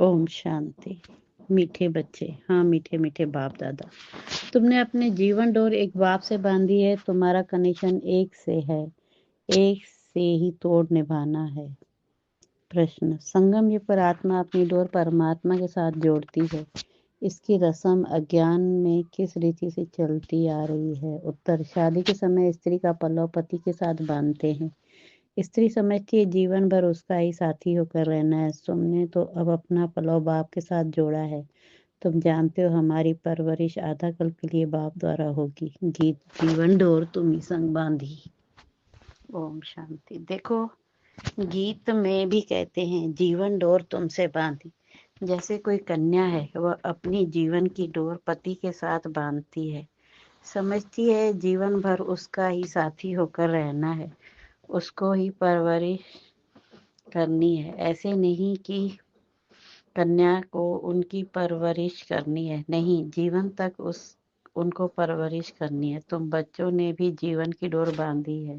ओम शांति। मीठे बच्चे, हाँ मीठे मीठे बाप दादा, तुमने अपने जीवन डोर एक बाप से बांधी है। तुम्हारा कनेक्शन एक से है, एक से ही तोड़ निभाना है। प्रश्न, संगम युग पर आत्मा अपनी डोर परमात्मा के साथ जोड़ती है। इसकी रस्म अज्ञान में किस रीति से चलती आ रही है? उत्तर, शादी के समय स्त्री का पल्लव पति के साथ बांधते हैं। स्त्री समझती है जीवन भर उसका ही साथी होकर रहना है। तुमने तो अब अपना पलव बाप के साथ जोड़ा है। तुम जानते हो हमारी परवरिश आधा कल के लिए बाप द्वारा होगी। गीत, जीवन डोर तुम ही संग बांधी। ओम शांति। देखो, गीत में भी कहते हैं जीवन डोर तुमसे बांधी। जैसे कोई कन्या है, वह अपनी जीवन की डोर पति के साथ बांधती है। समझती है जीवन भर उसका ही साथी होकर रहना है, उसको ही परवरिश करनी है। ऐसे नहीं कि कन्या को उनकी परवरिश करनी है, नहीं, जीवन तक उनको परवरिश करनी है। तुम बच्चों ने भी जीवन की डोर बांधी है।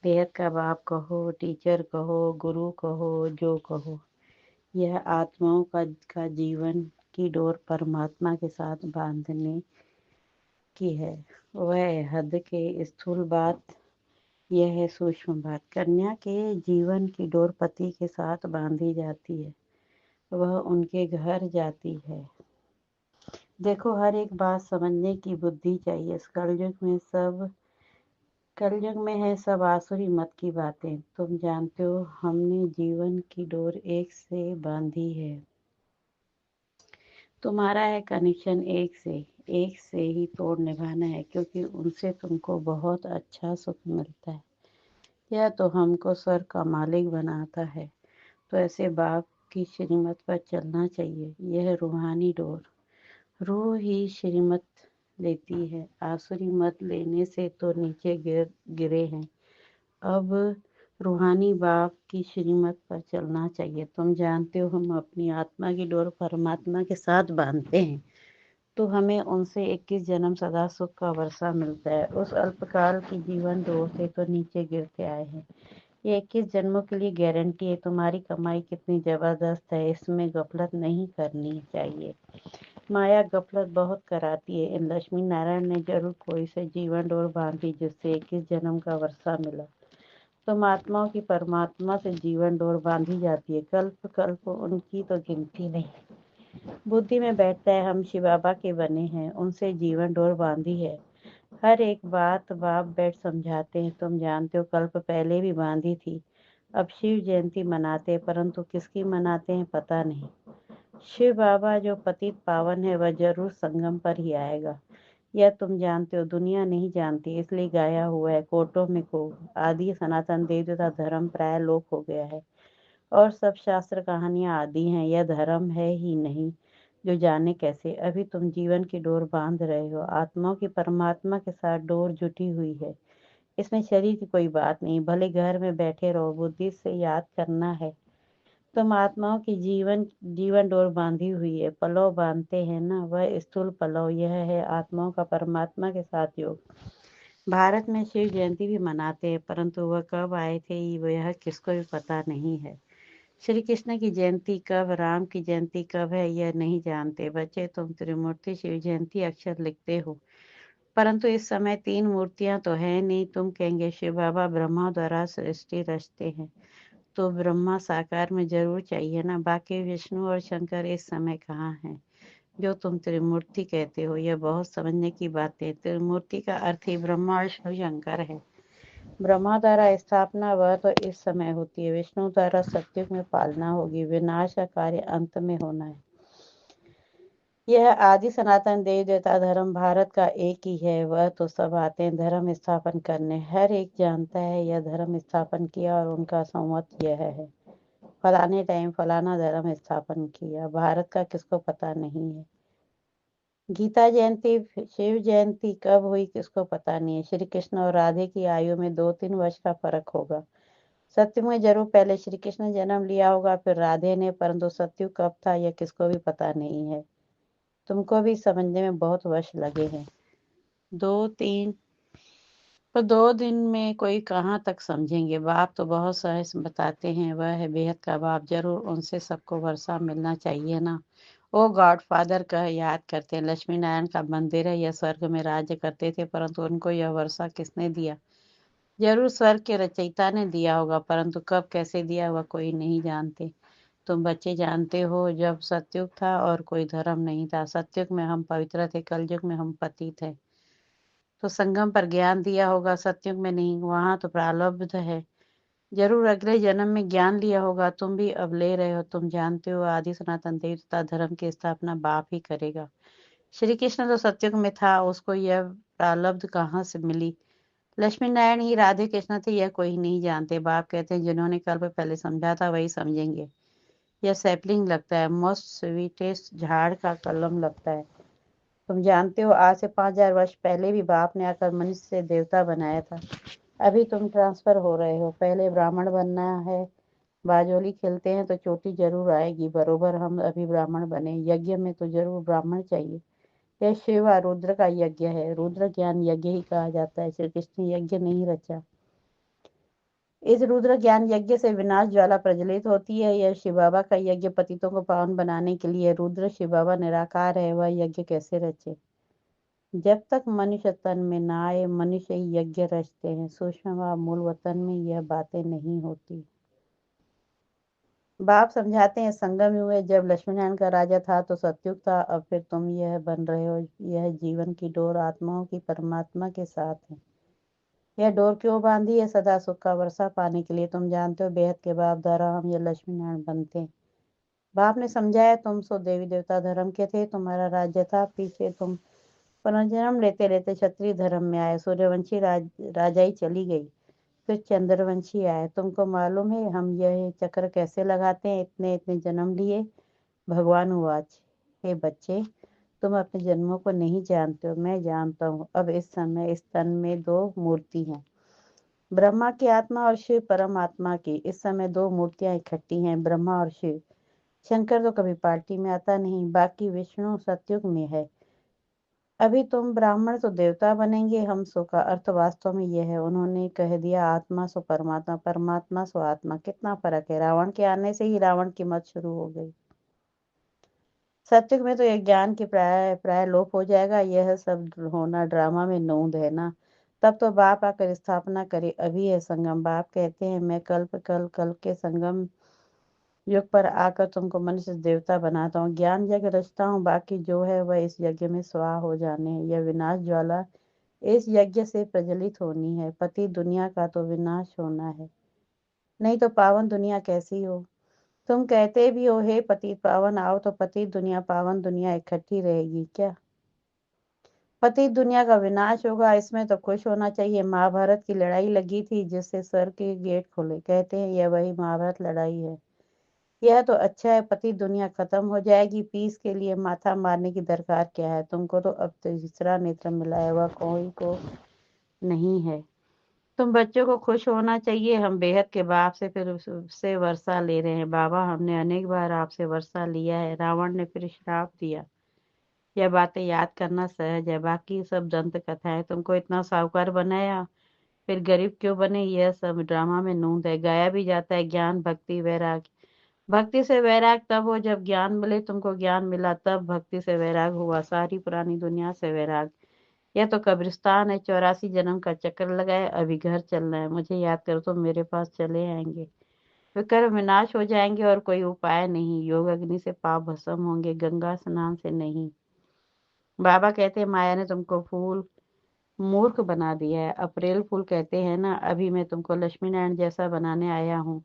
बेहद का बाप कहो, टीचर कहो, गुरु कहो, जो कहो, यह आत्माओं का जीवन की डोर परमात्मा के साथ बांधने की है। वह हद के स्थूल बात, यह है सूक्ष्म बात। कन्या के जीवन की डोर पति के साथ बांधी जाती है, वह उनके घर जाती है। देखो, हर एक बात समझने की बुद्धि चाहिए। इस कलयुग में है सब आसुरी मत की बातें। तुम जानते हो हमने जीवन की डोर एक से बांधी है। तुम्हारा है कनेक्शन एक से ही तोड़ निभाना है, क्योंकि उनसे तुमको बहुत अच्छा सुख मिलता है। यह तो हमको स्वर्ग का मालिक बनाता है। तो ऐसे बाप की श्रीमत पर चलना चाहिए। यह रूहानी डोर, रूह ही श्रीमत लेती है। आसुरी मत लेने से तो नीचे गिरे हैं। अब रूहानी बाप की श्रीमत पर चलना चाहिए। तुम जानते हो हम अपनी आत्मा की डोर परमात्मा के साथ बांधते हैं, तो हमें उनसे 21 जन्म सदा सुख का वर्षा मिलता है। उस अल्पकाल की जीवन डोर से तो नीचे गिरते आए हैं। ये 21 जन्मों के लिए गारंटी है। तुम्हारी कमाई कितनी जबरदस्त है, इसमें गफलत नहीं करनी चाहिए। माया गफलत बहुत कराती है। इन लक्ष्मी नारायण ने जरूर कोई से जीवन डोर बांधी जिससे 21 जन्म का वर्षा मिला। तुम आत्माओं की परमात्मा से जीवन डोर बांधी जाती है। कल्प कल्प उनकी तो गिनती नहीं। बुद्धि में बैठता है हम शिव बाबा के बने हैं, उनसे जीवन डोर बांधी है। हर एक बात बाप बैठ समझाते हैं। तुम जानते हो कल्प पहले भी बांधी थी। अब शिव जयंती मनाते हैं, परंतु किसकी मनाते हैं पता नहीं। शिव बाबा जो पतित पावन है वह जरूर संगम पर ही आएगा। यह तुम जानते हो, दुनिया नहीं जानती, इसलिए गाया हुआ है कोटों में को आदि सनातन देव तथा धर्म प्राय लोप हो गया है और सब शास्त्र कहानियां आदि हैं। यह धर्म है ही नहीं, जो जाने कैसे। अभी तुम जीवन की डोर बांध रहे हो। आत्माओं की परमात्मा के साथ डोर जुटी हुई है। इसमें शरीर की कोई बात नहीं। भले घर में बैठे रहो, बुद्धि से याद करना है। तुम आत्माओं की जीवन डोर बांधी हुई है। पलव बांधते हैं ना, वह स्थूल पलव। यह है आत्माओं का परमात्मा के साथ योग। भारत में शिव जयंती भी मनाते हैं, परंतु वह कब आए थे यह किसको भी पता नहीं है। श्री कृष्ण की जयंती कब, राम की जयंती कब है, यह नहीं जानते। बच्चे, तुम त्रिमूर्ति शिव जयंती अक्षर लिखते हो, परंतु इस समय 3 मूर्तियां तो है नहीं। तुम कहेंगे शिव बाबा ब्रह्मा द्वारा सृष्टि रचते हैं, तो ब्रह्मा साकार में जरूर चाहिए ना। बाकी विष्णु और शंकर इस समय कहाँ हैं जो तुम त्रिमूर्ति कहते हो? यह बहुत समझने की बात है। त्रिमूर्ति का अर्थ ही ब्रह्मा विष्णु शंकर है। ब्रह्मा द्वारा स्थापना वह तो इस समय होती है, विष्णु द्वारा सत्युग में पालना होगी। विनाश का कार्य अंत में होना है। यह आदि सनातन देव देवता धर्म भारत का एक ही है। वह तो सब आते हैं धर्म स्थापन करने। हर एक जानता है यह धर्म स्थापन किया और उनका संवत यह है, फलाने टाइम फलाना धर्म स्थापन किया। भारत का किसको पता नहीं है। गीता जयंती, शिव जयंती कब हुई किसको पता नहीं है। श्री कृष्ण और राधे की आयु में 2-3 वर्ष का फर्क होगा। सत्युग में जरूर पहले श्री कृष्ण जन्म लिया होगा, फिर राधे ने, परंतु सत्युग कब था यह किसको भी पता नहीं है। तुमको भी समझने में बहुत वर्ष लगे हैं। 2-3 पर 2 दिन में कोई कहाँ तक समझेंगे। बाप तो बहुत सहज बताते हैं, वह है बेहद का बाप। ज़रूर उनसे सबको वर्षा मिलना चाहिए ना। वो गॉडफ़ादर का याद करते हैं। लक्ष्मी नारायण का मंदिर है, यह स्वर्ग में राज्य करते थे, परंतु उनको यह वर्षा किसने दिया? ज़रूर स्वर्ग के रचयिता ने दिया होगा, परंतु कब कैसे दिया वह कोई नहीं जानते। तुम बच्चे जानते हो, जब सतयुग था और कोई धर्म नहीं था। सतयुग में हम पवित्र थे, कलयुग में हम पतित हैं। तो संगम पर ज्ञान दिया होगा, सतयुग में नहीं। वहां तो प्रारब्ध है। जरूर अगले जन्म में ज्ञान लिया होगा। तुम भी अब ले रहे हो। तुम जानते हो आदि सनातन देव तथा धर्म की स्थापना बाप ही करेगा। श्री कृष्ण तो सतयुग में था, उसको यह प्रारब्ध कहाँ से मिली? लक्ष्मी नारायण ही राधे कृष्ण थे, यह कोई नहीं जानते। बाप कहते हैं जिन्होंने कल्प पहले समझा था वही समझेंगे। यह सैपलिंग लगता है, मोस्ट स्वीटेस्ट झाड़ का कलम लगता है। तुम जानते हो आज से 5000 वर्ष पहले भी बाप ने आकर मनुष्य से देवता बनाया था। अभी तुम ट्रांसफर हो रहे हो। पहले ब्राह्मण बनना है। बाजोली खेलते हैं तो चोटी जरूर आएगी। बरोबर हम अभी ब्राह्मण बने। यज्ञ में तो जरूर ब्राह्मण चाहिए। यह शिव और रुद्र का यज्ञ है। रुद्र ज्ञान यज्ञ ही कहा जाता है। श्री कृष्ण ने यज्ञ नहीं रचा। इस रुद्र ज्ञान यज्ञ से विनाश ज्वाला प्रज्वलित होती है। यह शिव बाबा का यज्ञ पतितों को पावन बनाने के लिए। रुद्र शिव बाबा निराकार है, वह यज्ञ कैसे रचे? जब तक मनुष्य तन में न आए, मनुष्य ही यज्ञ रचते हैं। सूक्ष्म व मूल वतन में यह बातें नहीं होती। बाप समझाते हैं संगम युग में जब लक्ष्मीनारायण का राजा था तो सतयुग था। अब फिर तुम यह बन रहे हो। यह जीवन की डोर आत्माओं की परमात्मा के साथ है। यह डोर क्यों बांधी है? सदा सुख का वर्षा पाने के लिए। तुम जानते हो बेहद के बाप द्वारा हम यह लक्ष्मीनारायण बनते हैं। बाप ने समझाया तुम सो देवी देवता धर्म के थे, तुम्हारा राज्य था। पीछे तुम पुनर्जन्म लेते लेते क्षत्रिय धर्म में आए। सूर्यवंशी राजाई चली गई, फिर चंद्रवंशी आए। तुमको मालूम है हम यह चक्र कैसे लगाते हैं? इतने इतने जन्म लिए। भगवान उवाच, हे बच्चे, तुम अपने जन्मों को नहीं जानते हो, मैं जानता हूँ। अब इस समय इस तन में 2 मूर्ति हैं, ब्रह्मा की आत्मा और शिव परमात्मा की। इस समय 2 मूर्तियां इकट्ठी हैं, ब्रह्मा और शिव। शंकर तो कभी पार्टी में आता नहीं। बाकी विष्णु सतयुग में है। अभी तुम ब्राह्मण तो देवता बनेंगे। हम सो का अर्थ वास्तव में यह है। उन्होंने कह दिया आत्मा सो परमात्मा, परमात्मा सो आत्मा। कितना फर्क है। रावण के आने से ही रावण की मत शुरू हो गई। सत्युग में तो यह ज्ञान की प्राय प्राय लोप हो जाएगा। यह सब होना ड्रामा में नोंद है ना। तब तो बाप आकर स्थापना करे। अभी है संगम। बाप कहते हैं मैं कल के संगम युग पर आकर तुमको मनुष्य से देवता बनाता हूँ। ज्ञान यज्ञ रचता हूँ। बाकी जो है वह इस यज्ञ में स्वाहा हो जाने हैं। यह विनाश ज्वाला इस यज्ञ से प्रज्वलित होनी है। पति दुनिया का तो विनाश होना है, नहीं तो पावन दुनिया कैसी हो? तुम कहते भी हो हे पति पावन आओ, तो पति दुनिया पावन दुनिया इकट्ठी रहेगी क्या? पति दुनिया का विनाश होगा, इसमें तो खुश होना चाहिए। महाभारत की लड़ाई लगी थी जिससे सर के गेट खुले। कहते हैं यह वही महाभारत लड़ाई है। यह तो अच्छा है, पति दुनिया खत्म हो जाएगी। पीस के लिए माथा मारने की दरकार क्या है? तुमको तो अब तीसरा नेत्र मिला है, वह कोई को नहीं है। तुम बच्चों को खुश होना चाहिए। हम बेहद के बाप से फिर उससे वर्षा ले रहे हैं। बाबा हमने अनेक बार आपसे वर्षा लिया है। रावण ने फिर श्राप दिया। यह बातें याद करना सहज है। बाकी सब दंत कथाएं। तुमको इतना साहूकार बनाया, फिर गरीब क्यों बने? यह सब ड्रामा में नूंद है। गाया भी जाता है ज्ञान भक्ति वैराग। भक्ति से वैराग तब हो जब ज्ञान मिले। तुमको ज्ञान मिला तब भक्ति से वैराग हुआ। सारी पुरानी दुनिया से वैराग। यह तो कब्रिस्तान है। 84 जन्म का चक्कर लगाए, अभी घर चलना है। मुझे याद करो तो मेरे पास चले आएंगे। वे कर्म विनाश हो जाएंगे और कोई उपाय नहीं। योग अग्नि से पाप भस्म होंगे, गंगा स्नान से नहीं। बाबा कहते हैं माया ने तुमको फूल मूर्ख बना दिया है। अप्रैल फूल कहते हैं ना। अभी मैं तुमको लक्ष्मी नारायण जैसा बनाने आया हूँ।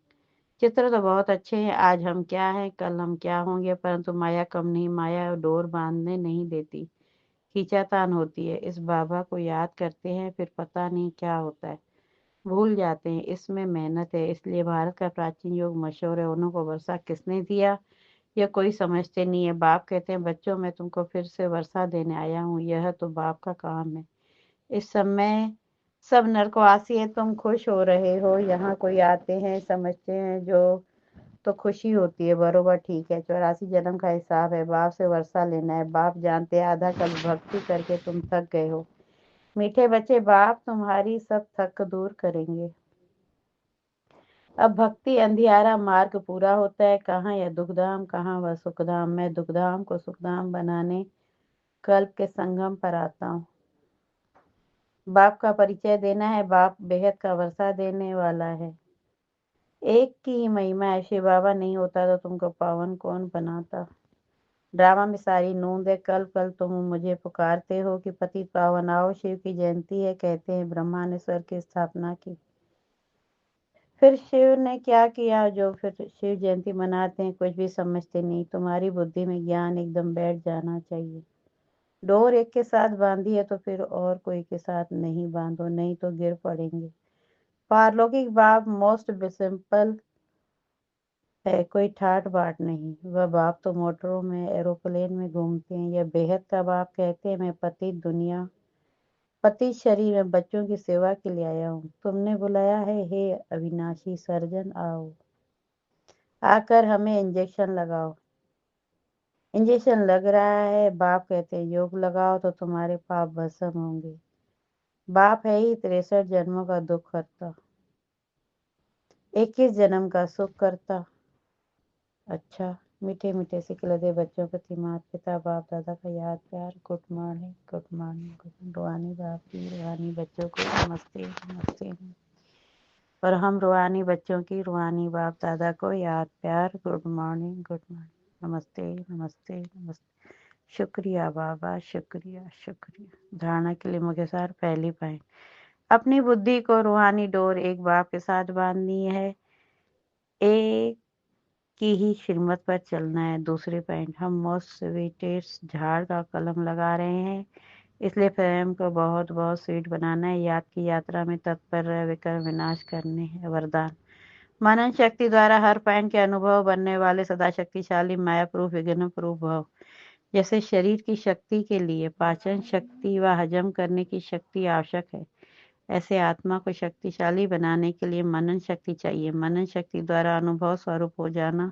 चित्र तो बहुत अच्छे हैं। आज हम क्या हैं, कल हम क्या होंगे, परंतु माया कम नहीं। माया डोर बांधने नहीं देती, खींचातान होती है। इस बाबा को याद करते हैं, फिर पता नहीं क्या होता है, भूल जाते हैं। इसमें मेहनत है, इसलिए भारत का प्राचीन युग मशहूर है। उनको वर्षा किसने दिया यह कोई समझते नहीं है। बाप कहते हैं बच्चों मैं तुमको फिर से वर्षा देने आया हूँ। यह तो बाप का काम है। इस समय सब नरकवासी है। तुम खुश हो रहे हो। यहाँ कोई आते हैं समझते हैं जो तो खुशी होती है। बरोबर ठीक है। 84 जन्म का हिसाब है। बाप से वर्षा लेना है। बाप जानते हैं आधा कल भक्ति करके तुम थक गए हो। मीठे बच्चे, बाप तुम्हारी सब थक दूर करेंगे। अब भक्ति अंधियारा मार्ग पूरा होता है। कहाँ यह दुखधाम, कहाँ वह सुखधाम। मैं दुखधाम को सुखधाम बनाने कल्प के संगम पर आता हूँ। बाप का परिचय देना है। बाप बेहद का वर्षा देने वाला है। एक की ही महिमा है। शिव बाबा नहीं होता तो तुमको पावन कौन बनाता। ड्रामा में सारी नूंद है। कल कल तुम मुझे पुकारते हो कि पतित पावन आओ। शिव की जयंती है, कहते हैं ब्रह्मा ने स्वर्ग की स्थापना की। फिर शिव ने क्या किया जो फिर शिव जयंती मनाते हैं? कुछ भी समझते नहीं। तुम्हारी बुद्धि में ज्ञान एकदम बैठ जाना चाहिए। डोर एक के साथ बांधी है तो फिर और कोई के साथ नहीं बांधो, नहीं तो गिर पड़ेंगे। पारलौकिक बाप मोस्ट सिंपल है, कोई ठाट बाट नहीं। वह बाप तो मोटरों में, एरोप्लेन में घूमते हैं। यह बेहद का बाप कहते हैं, मैं पति शरीर में बच्चों की सेवा के लिए आया हूँ। तुमने बुलाया है, हे अविनाशी सर्जन, आओ आकर हमें इंजेक्शन लगाओ। इंजेक्शन लग रहा है। बाप कहते हैं योग लगाओ तो तुम्हारे पाप भस्म होंगे। बाप है ही 63 जन्मों का दुख करता, 21 जन्म का सुख करता। अच्छा, मीठे मीठे सिखलते बच्चों प्रति माता पिता बाप दादा का याद प्यार। Good morning, good morning, good. रूहानी बाप की रूहानी बच्चों को नमस्ते नमस्ते। और हम रूहानी बच्चों की रूहानी बाप दादा को याद प्यार। गुड मॉर्निंग, गुड मॉर्निंग, नमस्ते नमस्ते नमस्ते। शुक्रिया बाबा, शुक्रिया शुक्रिया। धारणा के लिए मुझे सर पहली पॉइंट, अपनी बुद्धि को रूहानी डोर एक बाप के साथ बांधनी है। एक की ही श्रीमत पर चलना है। दूसरे पॉइंट, हम मोस्टिवेटेड्स झाड़ का कलम लगा रहे हैं, इसलिए प्रेम को बहुत बहुत स्वीट बनाना है। याद की यात्रा में तत्पर रह विकर्म विनाश करने है। वरदान, मनन शक्ति द्वारा हर पॉइंट के अनुभव बनने वाले सदा शक्तिशाली माया प्रूफ विघ्न प्रूफ भव। जैसे शरीर की शक्ति के लिए पाचन शक्ति व हजम करने की शक्ति आवश्यक है, ऐसे आत्मा को शक्तिशाली बनाने के लिए मनन शक्ति चाहिए। मनन शक्ति द्वारा अनुभव स्वरूप हो जाना,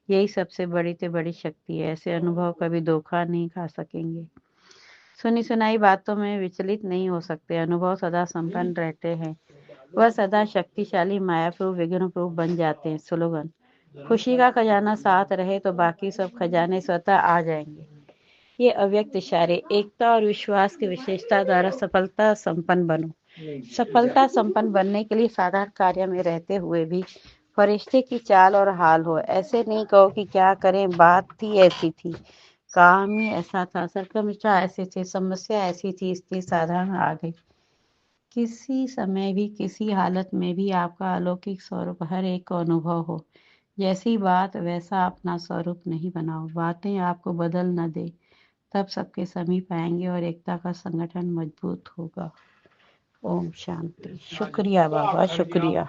यही सबसे बड़ी से बड़ी शक्ति है। ऐसे अनुभव कभी धोखा नहीं खा सकेंगे। सुनी सुनाई बातों में विचलित नहीं हो सकते। अनुभव सदा संपन्न रहते हैं। वह सदा शक्तिशाली माया प्रूफ विघ्न प्रूफ बन जाते हैं। स्लोगन, खुशी का खजाना साथ रहे तो बाकी सब खजाने स्वतः आ जाएंगे। ये अव्यक्त इशारे एकता और विश्वास की विशेषता द्वारा सफलता संपन्न बनो। सफलता संपन्न बनने के लिए साधारण कार्य में रहते हुए भी फरिश्ते की चाल और हाल हो। ऐसे नहीं कहो कि क्या करें, बात थी ऐसी थी, काम ही ऐसा था, सरकमस्टांस ऐसे थे, समस्या ऐसी थी, इसलिए साधारण आ गई। किसी समय भी किसी हालत में भी आपका अलौकिक स्वरूप हर एक को अनुभव हो। जैसी बात वैसा अपना स्वरूप नहीं बनाओ। बातें आपको बदल न दे, तब सबके समीप आएंगे और एकता का संगठन मजबूत होगा। ओम शांति। शुक्रिया बाबा, शुक्रिया।